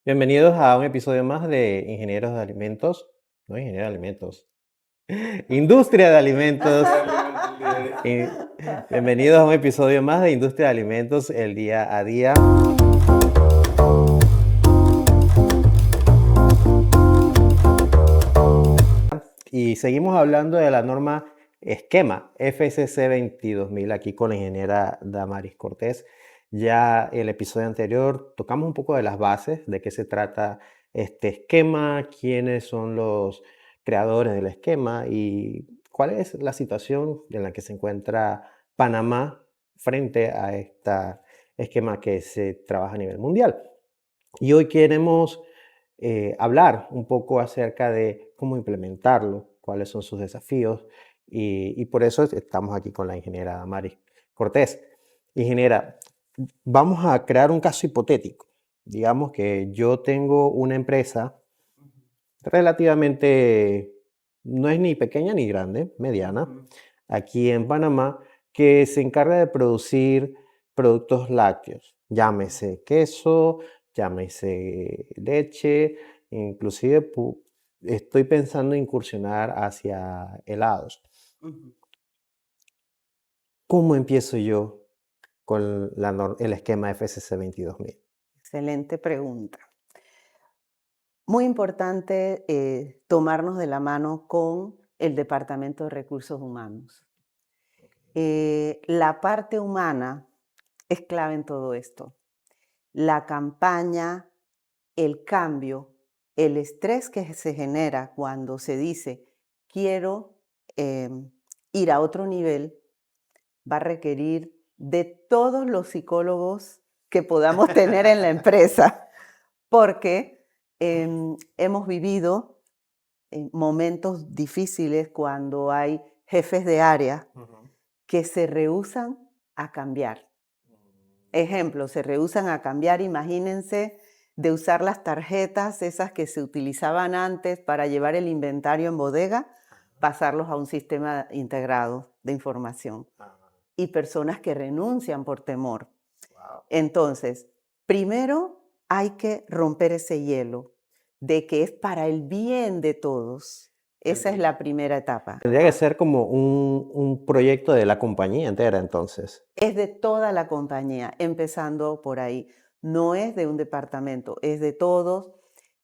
Bienvenidos a un episodio más de Ingenieros de Alimentos, no Ingenieros de Alimentos, Industria de Alimentos. Y bienvenidos a un episodio más de Industria de Alimentos, el día a día. Y seguimos hablando de la norma esquema FCC 22000 aquí con la ingeniera Damaris Cortés. Ya el episodio anterior tocamos un poco de las bases, de qué se trata este esquema, quiénes son los creadores del esquema y cuál es la situación en la que se encuentra Panamá frente a este esquema que se trabaja a nivel mundial. Y hoy queremos hablar un poco acerca de cómo implementarlo, cuáles son sus desafíos y por eso estamos aquí con la ingeniera Damaris Cortés. Ingeniera, vamos a crear un caso hipotético. Digamos que yo tengo una empresa relativamente, no es ni pequeña ni grande, mediana, aquí en Panamá, que se encarga de producir productos lácteos, llámese queso, llámese leche, inclusive estoy pensando en incursionar hacia helados. Ujú. ¿Cómo empiezo yo con el esquema FCC 22000? Excelente pregunta. Muy importante tomarnos de la mano con el Departamento de Recursos Humanos. La parte humana es clave en todo esto. La campaña, el cambio, el estrés que se genera cuando se dice quiero ir a otro nivel, va a requerir de todos los psicólogos que podamos tener en la empresa, porque hemos vivido momentos difíciles cuando hay jefes de área que se rehúsan a cambiar. Ejemplo, se rehúsan a cambiar, imagínense, de usar las tarjetas, esas que se utilizaban antes para llevar el inventario en bodega, pasarlos a un sistema integrado de información. Y personas que renuncian por temor. Entonces, primero hay que romper ese hielo de que es para el bien de todos. Esa es la primera etapa. Tendría que ser como un proyecto de la compañía entera, entonces. Es de toda la compañía, empezando por ahí. No es de un departamento, es de todos.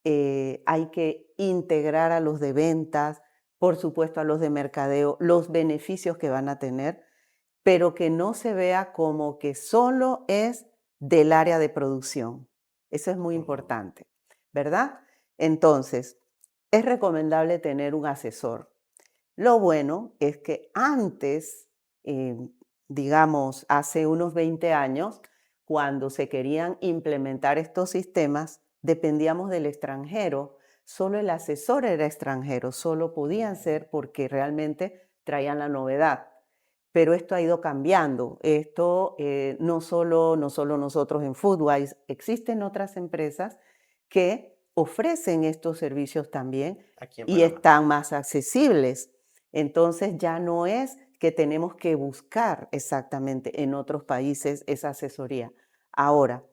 Hay que integrar a los de ventas, por supuesto a los de mercadeo, los beneficios que van a tener, pero que no se vea como que solo es del área de producción. Eso es muy importante, ¿verdad? Entonces, es recomendable tener un asesor. Lo bueno es que antes, eh, digamos, hace unos 20 años, cuando se querían implementar estos sistemas, dependíamos del extranjero. Solo el asesor era extranjero, solo podían ser porque realmente traían la novedad. Pero esto ha ido cambiando. Esto no solo nosotros en Foodwise, existen otras empresas que ofrecen estos servicios también Aquí en y Panamá. están más accesibles. Entonces ya no es que tenemos que buscar exactamente en otros países esa asesoría. Ahora,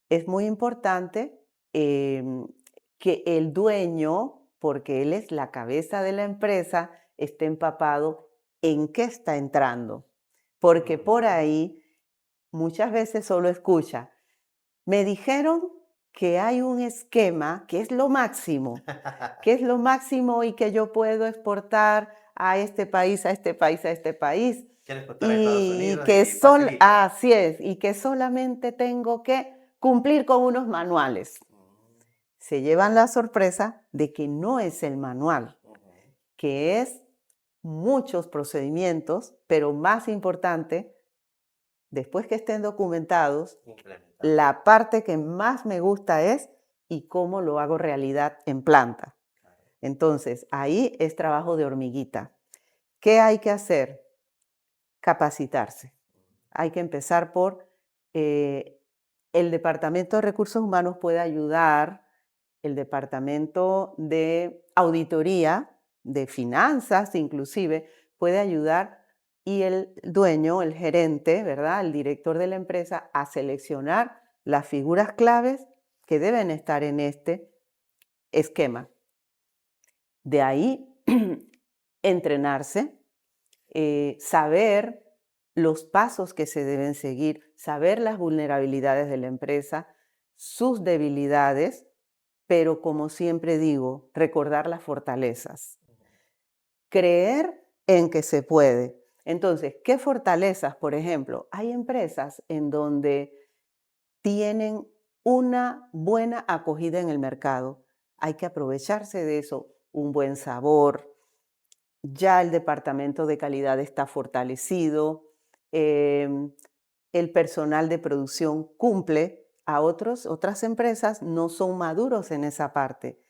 es muy importante que el dueño, porque él es la cabeza de la empresa, esté empapado en qué está entrando. Porque por ahí muchas veces solo escucha, me dijeron que hay un esquema que es lo máximo, que es lo máximo y que yo puedo exportar a este país, a este país, a este país. Quiero exportar a Estados Y Unidos que y facilito. así es, y que solamente tengo que cumplir con unos manuales. Se llevan la sorpresa de que no es el manual, que es muchos procedimientos, pero más importante, después que estén documentados, la parte que más me gusta es y cómo lo hago realidad en planta. Entonces, ahí es trabajo de hormiguita. ¿Qué hay que hacer? Capacitarse. Hay que empezar por el Departamento de Recursos Humanos puede ayudar, el Departamento de Auditoría, de Finanzas inclusive, puede ayudar y el dueño, el gerente, ¿verdad? El director de la empresa a seleccionar las figuras claves que deben estar en este esquema. De ahí, entrenarse, saber los pasos que se deben seguir, saber las vulnerabilidades de la empresa, sus debilidades, pero como siempre digo, recordar las fortalezas. Creer en que se puede. Entonces, ¿qué fortalezas? Por ejemplo, hay empresas en donde tienen una buena acogida en el mercado. Hay que aprovecharse de eso, un buen sabor. Ya el departamento de calidad está fortalecido, el personal de producción cumple. A otras empresas no son maduros en esa parte,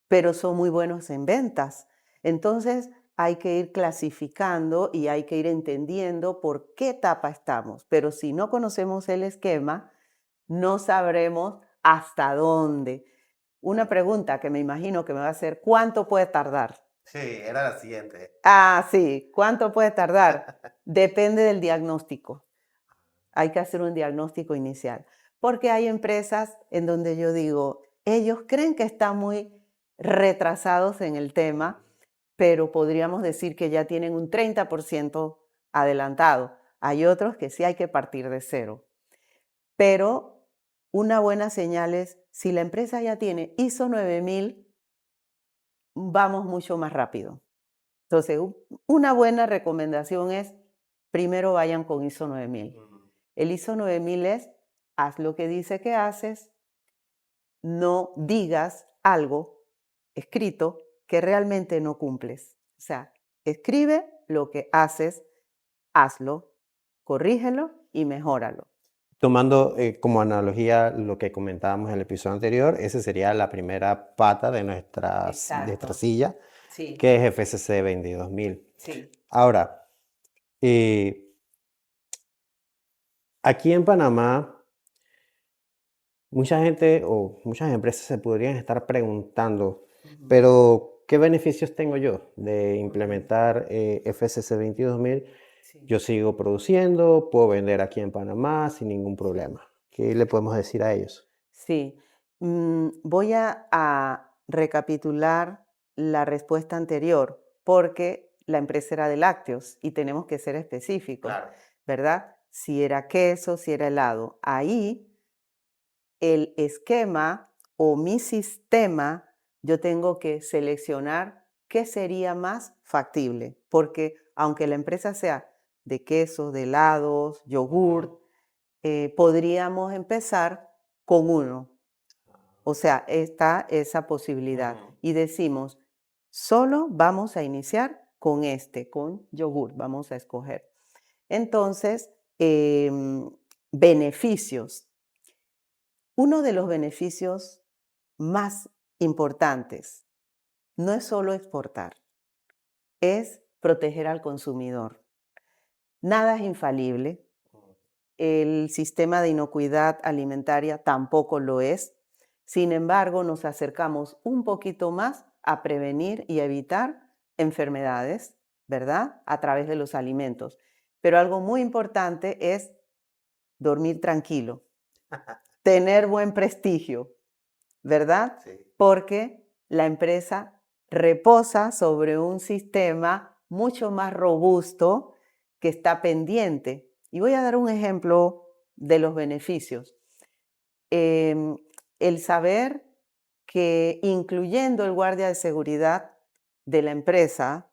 pero son muy buenos en ventas. Entonces hay que ir clasificando y hay que ir entendiendo por qué etapa estamos. Pero si no conocemos el esquema, no sabremos hasta dónde. Una pregunta que me imagino que me va a hacer, ¿cuánto puede tardar? Sí, era la siguiente. Ah, sí, ¿cuánto puede tardar? Depende del diagnóstico. Hay que hacer un diagnóstico inicial, porque hay empresas en donde yo digo, ellos creen que están muy retrasados en el tema, pero podríamos decir que ya tienen un 30% adelantado. Hay otros que sí hay que partir de cero. Pero una buena señal es, si la empresa ya tiene ISO 9000, vamos mucho más rápido. Entonces, una buena recomendación es, primero vayan con ISO 9000. El ISO 9000 es, haz lo que dice que haces, no digas algo escrito que realmente no cumples. O sea, escribe lo que haces, hazlo, corrígelo y mejóralo. Tomando como analogía lo que comentábamos en el episodio anterior, esa sería la primera pata de nuestra Exacto. silla, Sí, que es FCC 22000. sí. Ahora, aquí en Panamá, mucha gente o muchas empresas se podrían estar preguntando, Ujú, pero ¿qué beneficios tengo yo de ujú. implementar FCC 22000? Sí. Yo sigo produciendo, puedo vender aquí en Panamá sin ningún problema. ¿Qué le podemos decir a ellos? Sí. Voy a recapitular la respuesta anterior, porque la empresa era de lácteos y tenemos que ser específicos, Claro. ¿verdad? Si era queso, si era helado. Ahí el esquema o mi sistema, yo tengo que seleccionar qué sería más factible, porque aunque la empresa sea de quesos, de helados, yogurt, podríamos empezar con uno. O sea, está esa posibilidad. Ujú. Y decimos, solo vamos a iniciar con con yogur, vamos a escoger. Entonces, beneficios. Uno de los beneficios más importantes no es solo exportar, es proteger al consumidor. Nada es infalible. El sistema de inocuidad alimentaria tampoco lo es. Sin embargo, nos acercamos un poquito más a prevenir y evitar enfermedades, ¿verdad? A través de los alimentos. Pero algo muy importante es dormir tranquilo, tener buen prestigio, ¿verdad? Sí. Porque la empresa reposa sobre un sistema mucho más robusto que está pendiente. Y voy a dar un ejemplo de los beneficios. Em, el saber que incluyendo el guardia de seguridad de la empresa,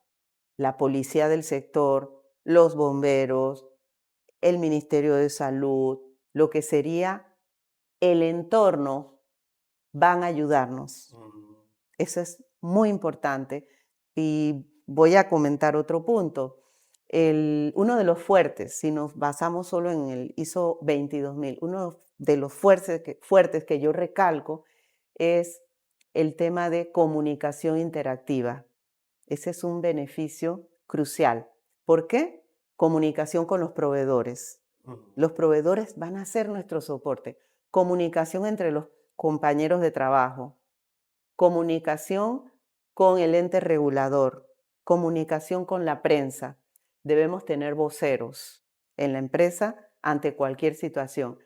la policía del sector, los bomberos, el Ministerio de Salud, lo que sería el entorno, van a ayudarnos. Eso es muy importante. Y voy a comentar otro punto. Uno de los fuertes, si nos basamos solo en el ISO 22000, uno de los fuertes que yo recalco es el tema de comunicación interactiva. Ese es un beneficio crucial. ¿Por qué? Comunicación con los proveedores. Los proveedores van a ser nuestro soporte. Comunicación entre los compañeros de trabajo, comunicación con el ente regulador, comunicación con la prensa. Debemos tener voceros en la empresa ante cualquier situación.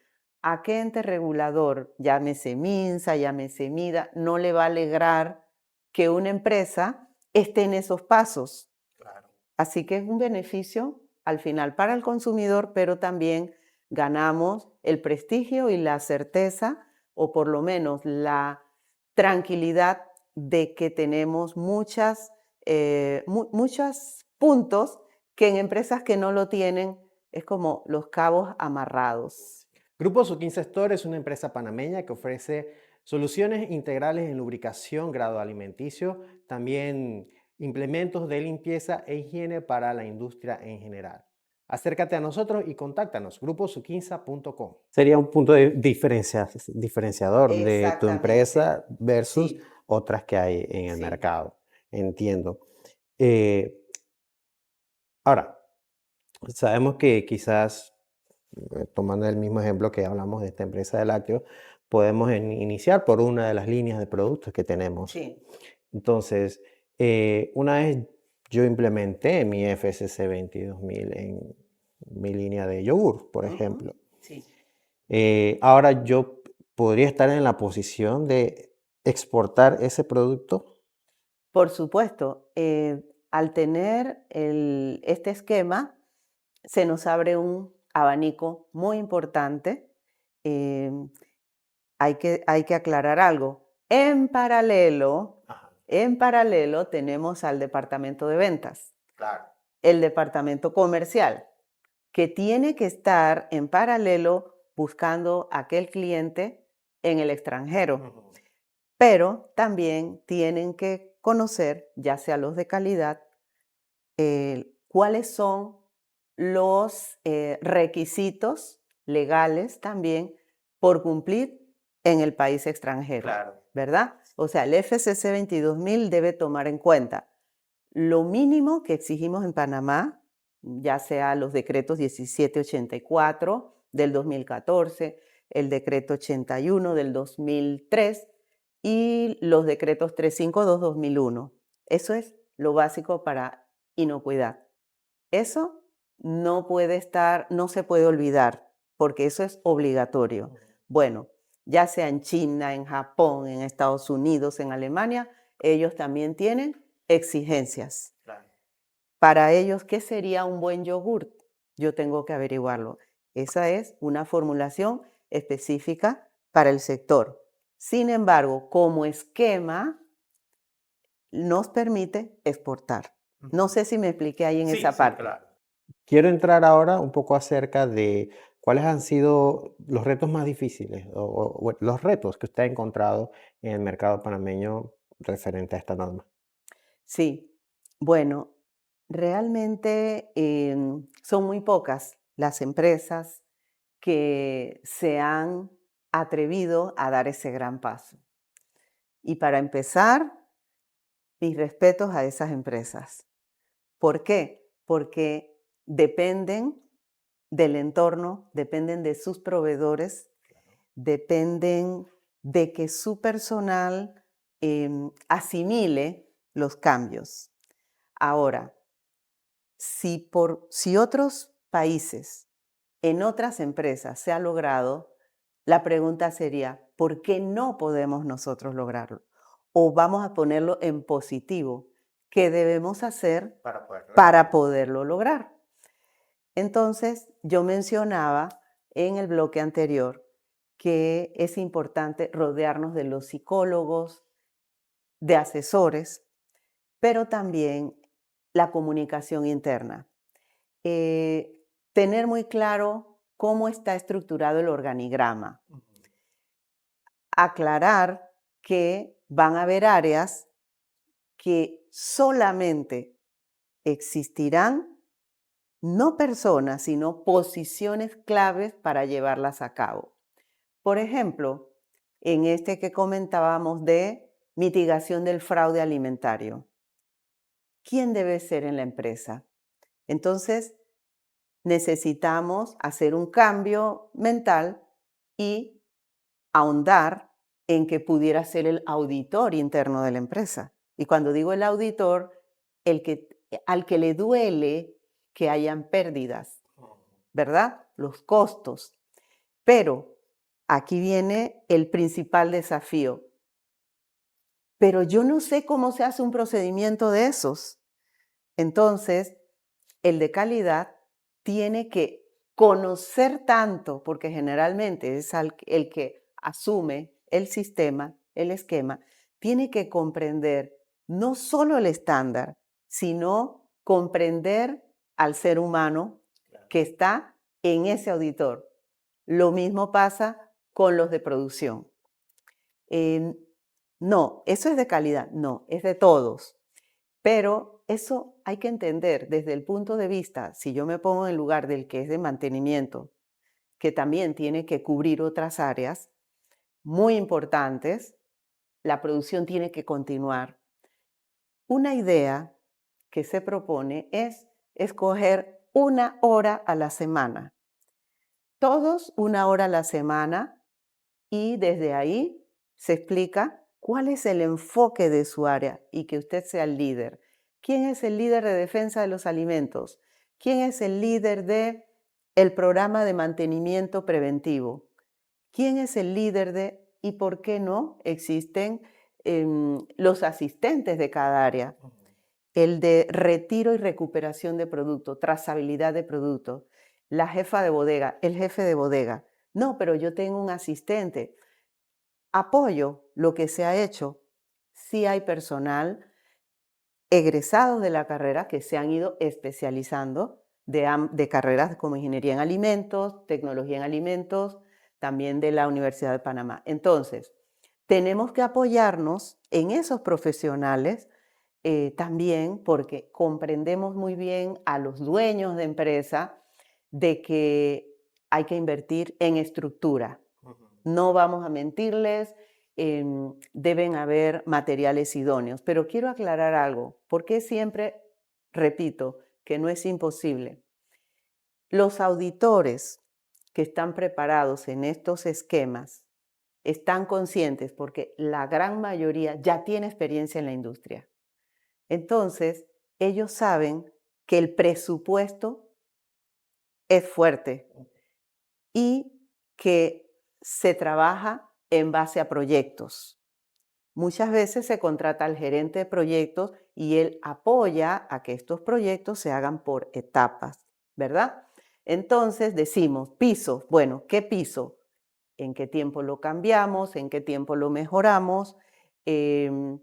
¿A qué ente regulador, llámese MINSA, llámese MIDA, no le va a alegrar que una empresa esté en esos pasos? Claro. Así que es un beneficio al final para el consumidor, pero también ganamos el prestigio y la certeza, o por lo menos la tranquilidad de que tenemos muchos puntos que en empresas que no lo tienen es como los cabos amarrados. Grupo Su15 Store es una empresa panameña que ofrece soluciones integrales en lubricación, grado alimenticio, también implementos de limpieza e higiene para la industria en general. Acércate a nosotros y contáctanos, gruposu15.com. Sería un punto de diferenciador de tu Exactamente, empresa versus sí, otras que hay en el sí, mercado. Entiendo. Eh, Ahora, sabemos que quizás tomando el mismo ejemplo que hablamos de esta empresa de lácteos, podemos iniciar por una de las líneas de productos que tenemos. sí. Entonces, una vez yo implementé mi FSC 22000 en mi línea de yogur, por Ujú, ejemplo. sí. Ahora yo podría estar en la posición de exportar ese producto. Por supuesto, al tener este esquema, se nos abre un abanico muy importante. em, hay que aclarar algo. Ajá, En paralelo tenemos al departamento de ventas, claro. el departamento comercial, que tiene que estar en paralelo buscando aquel cliente en el extranjero. Ujú. Pero también tienen que conocer, ya sea los de calidad, cuáles son los requisitos legales también por cumplir en el país extranjero, Claro. ¿verdad? O sea, el FCC 22000 debe tomar en cuenta lo mínimo que exigimos en Panamá, ya sea los decretos 1784 del 2014, el decreto 81 del 2003 y los decretos 352-2001. Eso es lo básico para inocuidad. Eso no puede estar, no se puede olvidar, porque eso es obligatorio. Bueno, ya sea en China, en Japón, en Estados Unidos, en Alemania, ellos también tienen exigencias. Claro. Para ellos, ¿qué sería un buen yogurt? Yo tengo que averiguarlo. Esa es una formulación específica para el sector. Sin embargo, como esquema, nos permite exportar. No sé si me expliqué ahí en Sí, esa sí, parte. claro. Quiero entrar ahora un poco acerca de cuáles han sido los retos más difíciles o los retos que usted ha encontrado en el mercado panameño referente a esta norma. Sí, bueno, realmente son muy pocas las empresas que se han atrevido a dar ese gran paso. Y para empezar, mis respetos a esas empresas. ¿Por qué? Porque dependen del entorno, dependen de sus proveedores, dependen de que su personal asimile los cambios. Ahora, si otros países, en otras empresas se ha logrado, la pregunta sería, ¿por qué no podemos nosotros lograrlo? O vamos a ponerlo en positivo, ¿qué debemos hacer Para poderlo para lograr. poderlo lograr? Entonces, yo mencionaba en el bloque anterior que es importante rodearnos de los psicólogos, de asesores, pero también la comunicación interna. Tener muy claro cómo está estructurado el organigrama. Ujú. Aclarar que van a haber áreas que solamente existirán no personas, sino posiciones claves para llevarlas a cabo. Por ejemplo, en este que comentábamos de mitigación del fraude alimentario. ¿Quién debe ser en la empresa? Entonces, necesitamos hacer un cambio mental y ahondar en que pudiera ser el auditor interno de la empresa. Y cuando digo el auditor, al que le duele que hayan pérdidas, ¿verdad? Los costos. Pero aquí viene el principal desafío. Pero yo no sé cómo se hace un procedimiento de esos. Entonces, el de calidad tiene que conocer tanto, porque generalmente es el que asume el sistema, el esquema, tiene que comprender no solo el estándar, sino comprender al ser humano que está en ese auditor. Lo mismo pasa con los de producción. Eh, no, eso es de calidad, no, es de todos. Pero eso hay que entender desde el punto de vista, si yo me pongo en lugar del que es de mantenimiento, que también tiene que cubrir otras áreas muy importantes, la producción tiene que continuar. Una idea que se propone es escoger 1 hora a la semana. Todos 1 hora a la semana y desde ahí se explica cuál es el enfoque de su área y que usted sea el líder. ¿Quién es el líder de defensa de los alimentos? ¿Quién es el líder de el programa de mantenimiento preventivo? ¿Quién es el líder de y por qué no existen los asistentes de cada área? El de retiro y recuperación de producto, trazabilidad de producto, la jefa de bodega, el jefe de bodega. No, pero yo tengo un asistente. Apoyo lo que se ha hecho. Sí hay personal egresados de la carrera que se han ido especializando de carreras como ingeniería en alimentos, tecnología en alimentos, también de la Universidad de Panamá. Entonces, tenemos que apoyarnos en esos profesionales también porque comprendemos muy bien a los dueños de empresa de que hay que invertir en estructura. No vamos a mentirles, deben haber materiales idóneos. Pero quiero aclarar algo, porque siempre repito que no es imposible. Los auditores que están preparados en estos esquemas están conscientes porque la gran mayoría ya tiene experiencia en la industria. Entonces, ellos saben que el presupuesto es fuerte y que se trabaja en base a proyectos. Muchas veces se contrata al gerente de proyectos y él apoya a que estos proyectos se hagan por etapas, ¿verdad? Entonces decimos, pisos, bueno, ¿qué piso? ¿En qué tiempo lo cambiamos? ¿En qué tiempo lo mejoramos? Em,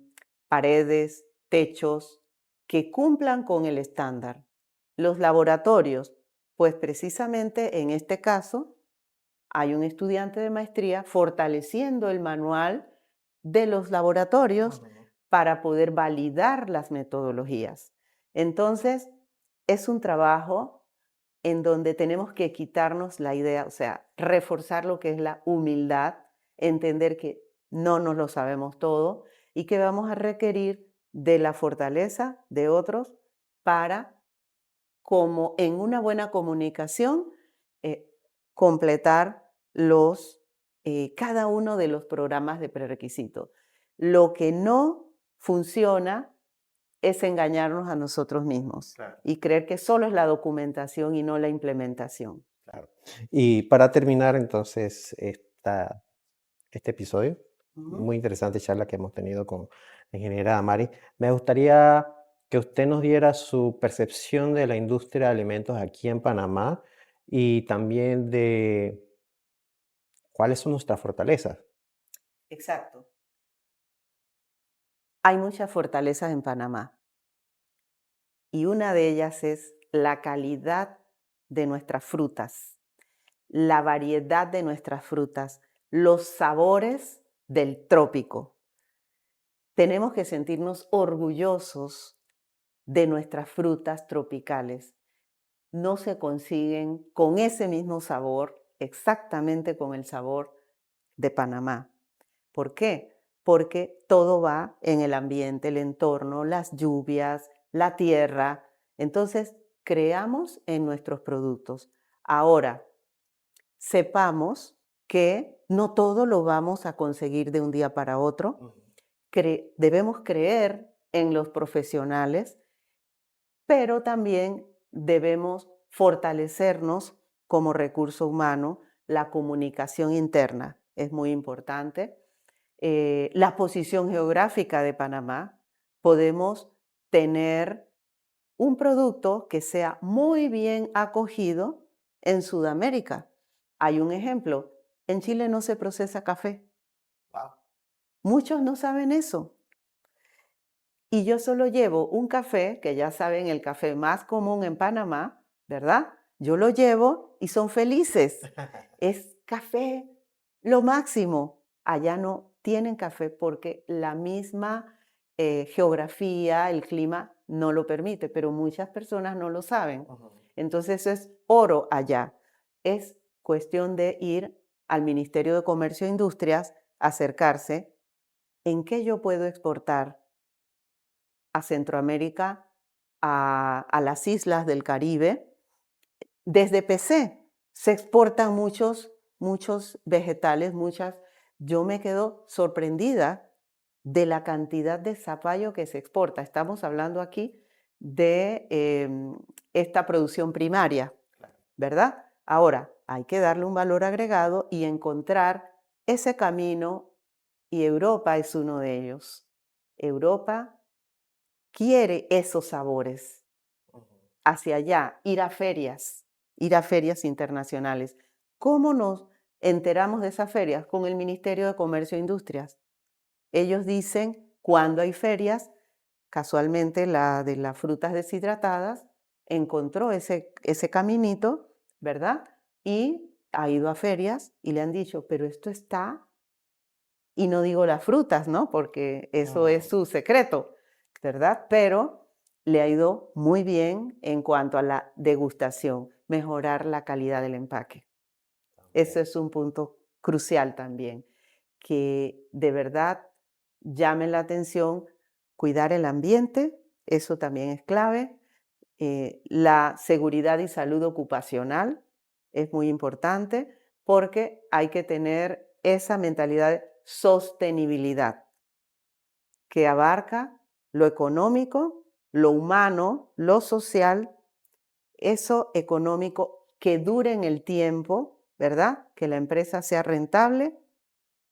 paredes, techos, que cumplan con el estándar. Los laboratorios, pues precisamente en este caso hay un estudiante de maestría fortaleciendo el manual de los laboratorios para poder validar las metodologías. Entonces, es un trabajo en donde tenemos que quitarnos la idea, o sea, reforzar lo que es la humildad, entender que no nos lo sabemos todo y que vamos a requerir de la fortaleza de otros para, como en una buena comunicación, eh, completar cada uno de los programas de prerequisito. Lo que no funciona es engañarnos a nosotros mismos Claro. y creer que solo es la documentación y no la implementación. Claro. Y para terminar entonces este episodio, Ujú. muy interesante charla que hemos tenido con la ingeniera Damari, me gustaría que usted nos diera su percepción de la industria de alimentos aquí en Panamá y también de cuáles son nuestras fortalezas. Exacto. Hay muchas fortalezas en Panamá y una de ellas es la calidad de nuestras frutas, la variedad de nuestras frutas, los sabores del trópico. Tenemos que sentirnos orgullosos de nuestras frutas tropicales. No se consiguen con ese mismo sabor, exactamente con el sabor de Panamá. ¿Por qué? Porque todo va en el ambiente, el entorno, las lluvias, la tierra. Entonces, creamos en nuestros productos. Ahora, sepamos que no todo lo vamos a conseguir de un día para otro. Debemos creer en los profesionales, pero también debemos fortalecernos como recurso humano, la comunicación interna. es muy importante. La posición geográfica de Panamá, podemos tener un producto que sea muy bien acogido en Sudamérica. Hay un ejemplo, en Chile no se procesa café. Wow. Muchos no saben eso. Y yo solo llevo un café, que ya saben, el café más común en Panamá, ¿verdad? Yo lo llevo y son felices. Es café lo máximo. Allá no tienen café porque la misma geografía, el clima no lo permite, pero muchas personas no lo saben. Entonces eso es oro allá. Es cuestión de ir al Ministerio de Comercio e Industrias, acercarse. ¿En qué yo puedo exportar a Centroamérica, a las islas del Caribe? Desde PC se exportan muchos vegetales, yo me quedo sorprendida de la cantidad de zapallo que se exporta. Estamos hablando aquí de esta producción primaria, ¿verdad? Ahora, hay que darle un valor agregado y encontrar ese camino, y Europa es uno de ellos. Europa quiere esos sabores hacia allá, ir a ferias internacionales. ¿Cómo nos enteramos de esas ferias? Con el Ministerio de Comercio e Industrias. Ellos dicen cuando hay ferias, casualmente la de las frutas deshidratadas encontró ese caminito, ¿verdad? Y ha ido a ferias y le han dicho, pero esto está, y no digo las frutas, ¿no? Porque eso es su secreto, ¿verdad? Pero le ha ido muy bien en cuanto a la degustación, mejorar la calidad del empaque. Eso es un punto crucial también, que de verdad llame la atención, cuidar el ambiente, eso también es clave. La seguridad y salud ocupacional es muy importante porque hay que tener esa mentalidad de sostenibilidad que abarca lo económico, lo humano, lo social, eso económico que dure en el tiempo, ¿verdad? Que la empresa sea rentable,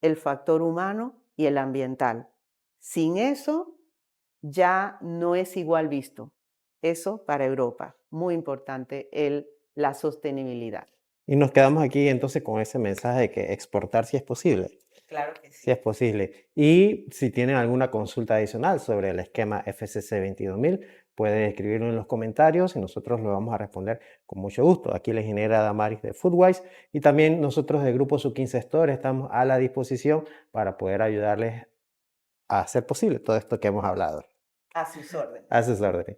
el factor humano y el ambiental. Sin eso, ya no es igual visto. Eso para Europa, muy importante, la sostenibilidad. Y nos quedamos aquí entonces con ese mensaje de que exportar sí es posible. Claro que Sí es posible. Y si tienen alguna consulta adicional sobre el esquema FCC 22000, pueden escribirlo en los comentarios y nosotros lo vamos a responder con mucho gusto. Aquí la ingeniera Damaris de Foodwise y también nosotros del grupo Sub15 Store estamos a la disposición para poder ayudarles a hacer posible todo esto que hemos hablado. A sus órdenes. A sus órdenes.